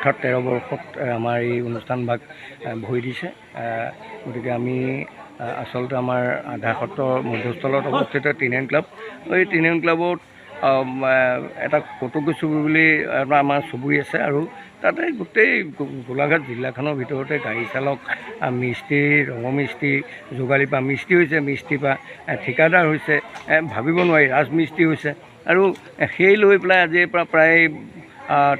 অৰ্থাৎ 13 বৰ্ষত আমাৰ এই অনুষ্ঠানভাগ ভৰি দিছে। গতিকে আমি আচলতে আমাৰ আধা সত্ৰৰ মধ্যস্থলত অৱস্থিত টিনেন ক্লাব, এই টিনেন ক্লাবত এটা কটকী চুবুৰী বুলি আমাৰ চুবুৰী আছে আৰু তাতে গোটেই গোলাঘাট জিলাখনৰ ভিতৰতে গাড়ী চালক, মিস্ত্ৰী, ৰঙমিস্ত্ৰী, যোগালী পৰা মিস্ত্ৰী হৈছে, মিস্ত্ৰী পৰা ঠিকাদাৰ হৈছে, ভাবিব নোৱাৰি ৰাজমিস্ত্ৰী হৈছে। আৰু সেই লৈ পেলাই আজিৰ পৰা প্ৰায়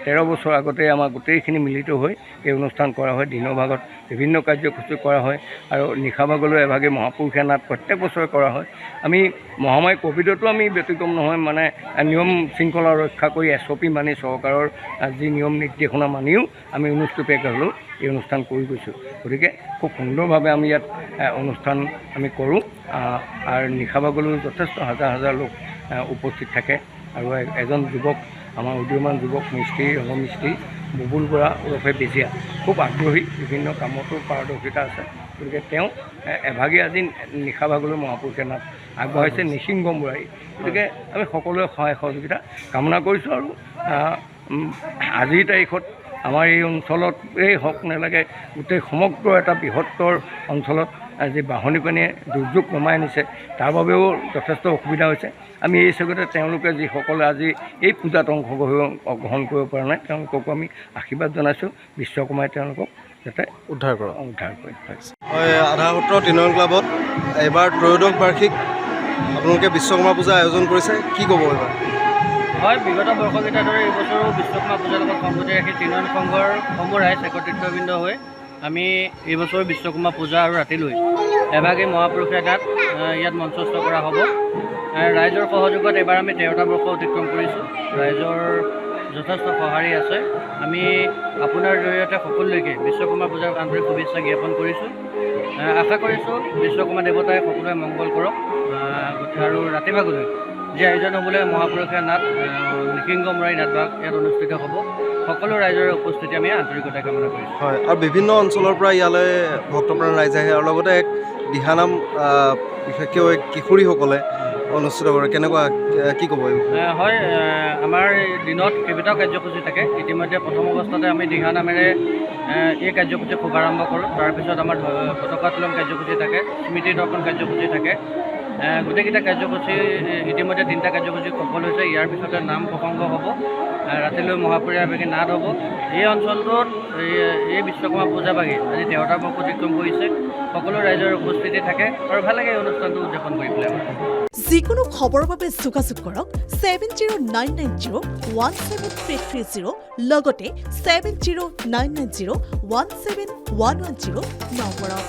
13 বছৰ আগতে আমাৰ গোটেইখিনি মিলিত হৈ এই অনুষ্ঠান কৰা হয়। দিনৰ ভাগত বিভিন্ন কাৰ্যসূচী কৰা হয় আৰু নিশা ভাগলৈ এভাগে মহাপুৰুষীয়া নাট প্ৰত্যেক বছৰে কৰা হয়। আমি মহামাৰী ক'ভিডতো আমি ব্যতিক্ৰম নহয়, মানে নিয়ম শৃংখলা ৰক্ষা কৰি SOP মানি চৰকাৰৰ যি নিয়ম নিৰ্দেশনা মানিও আমি অনুষ্ঠুপীয়াকৈ হ'লেও এই অনুষ্ঠান কৰি গৈছোঁ। গতিকে খুব সুন্দৰভাৱে আমি ইয়াত অনুষ্ঠান আমি কৰোঁ আৰু নিশা ভাগলৈ যথেষ্ট হাজাৰ হাজাৰ লোক উপস্থিত থাকে। আৰু এজন যুৱক, আমাৰ উদীয়মান যুৱক মিস্ত্ৰী, ৰঙমিস্ত্ৰী বুবুল বৰা ওৰফে বেজিয়া, খুব আগ্ৰহী, বিভিন্ন কামতো পাৰদৰ্শিতা আছে। গতিকে তেওঁ এভাগী আজি নিশা ভাগলৈ মহাপুৰুষীয়া নাট আগবঢ়াইছে নিসিংগম বৰাই। গতিকে আমি সকলোৱে সহায় সহযোগিতা কামনা কৰিছোঁ। আৰু আজিৰ তাৰিখত আমাৰ এই অঞ্চলতেই হওক নালাগে, গোটেই সমগ্ৰ এটা বৃহত্তৰ অঞ্চলত যি বাঢ়নি পানীয়ে দুৰ্যোগ নমাই আনিছে, তাৰ বাবেও যথেষ্ট অসুবিধা হৈছে। আমি এই চকতে তেওঁলোকে যিসকলে আজি এই পূজাত অংশগ্ৰহণ কৰিব পৰা নাই, তেওঁলোককো আমি আশীৰ্বাদ জনাইছোঁ, বিশ্বকৰ্মাই তেওঁলোকক যাতে উদ্ধাৰ কৰে। হয়, আধা সত্ৰ টিনেন ক্লাবত এইবাৰ ত্ৰয়োদশ বাৰ্ষিক আপোনালোকে বিশ্বকৰ্মা পূজা আয়োজন কৰিছে, কি ক'ব এইবাৰ? হয়, বিগত বৰ্ষকেইটাৰ দৰে এইবছৰো বিশ্বকৰ্মা পূজাৰ লগত সংগতি ৰাখি টিনেন সংঘৰ সমূহ ৰাইজ একত্ৰিতবৃন্দ হৈ আমি এইবছৰ বিশ্বকৰ্মা পূজা আৰু ৰাতিলৈ এভাগী মহাপুৰুষীয়া নাট ইয়াত মঞ্চস্থ কৰা হ'ব। ৰাইজৰ সহযোগত এইবাৰ আমি 13টা বৰ্ষ অতিক্ৰম কৰিছোঁ। ৰাইজৰ যথেষ্ট সঁহাৰি আছে। আমি আপোনাৰ জৰিয়তে সকলোলৈকে বিশ্বকৰ্মা পূজাৰ আন্তৰিক শুভেচ্ছা জ্ঞাপন কৰিছোঁ। আশা কৰিছোঁ বিশ্বকৰ্মা দেৱতাই সকলোৱে মংগল কৰক। আৰু ৰাতিভাগলৈ যি আয়োজন হ'বলৈ মহাপুৰুষীয়া নাট নিসিংগম বৰাই নাটভাগ ইয়াত অনুষ্ঠিত হ'ব। সকলো ৰাইজৰ উপস্থিতি আমি আন্তৰিকতা কামনা কৰিছোঁ। হয়, আৰু বিভিন্ন অঞ্চলৰ পৰা ইয়ালৈ ভক্তপ্ৰাণ ৰাইজ আহে আৰু লগতে এক দিহানাম বিশেষকৈ কিশোৰীসকলে অনুষ্ঠিত কৰে, কেনেকুৱা কি ক'ব? হয়, আমাৰ দিনত কেইবাটাও কাৰ্যসূচী থাকে। ইতিমধ্যে প্ৰথম অৱস্থাতে আমি দিহানামেৰে এই কাৰ্যসূচী শুভাৰম্ভ কৰোঁ। তাৰপিছত আমাৰ পতাকা উত্তোলন কাৰ্যসূচী থাকে, স্মৃতি দৰ্শন কাৰ্যসূচী থাকে। গোটেইকেইটা কাৰ্যসূচী ইতিমধ্যে 3টা কাৰ্যসূচী সফল হৈছে। ইয়াৰ পিছতে নাম প্ৰসংগ হ'ব, ৰাতিলৈ মহাপুৰুষীয়া নাট হ'ব। এই অঞ্চলটোত এই বিশ্বকৰ্মা পূজাভাগী আজি 13টা বৰ্ষ অতিক্ৰম কৰিছে। সকলো ৰাইজৰ উপস্থিতি থাকে আৰু ভাল লাগে এই অনুষ্ঠানটো উদযাপন কৰি পেলাই। যিকোনো খবৰৰ বাবে যোগাযোগ কৰক 7099017330 লগতে 7099017110 নম্বৰত।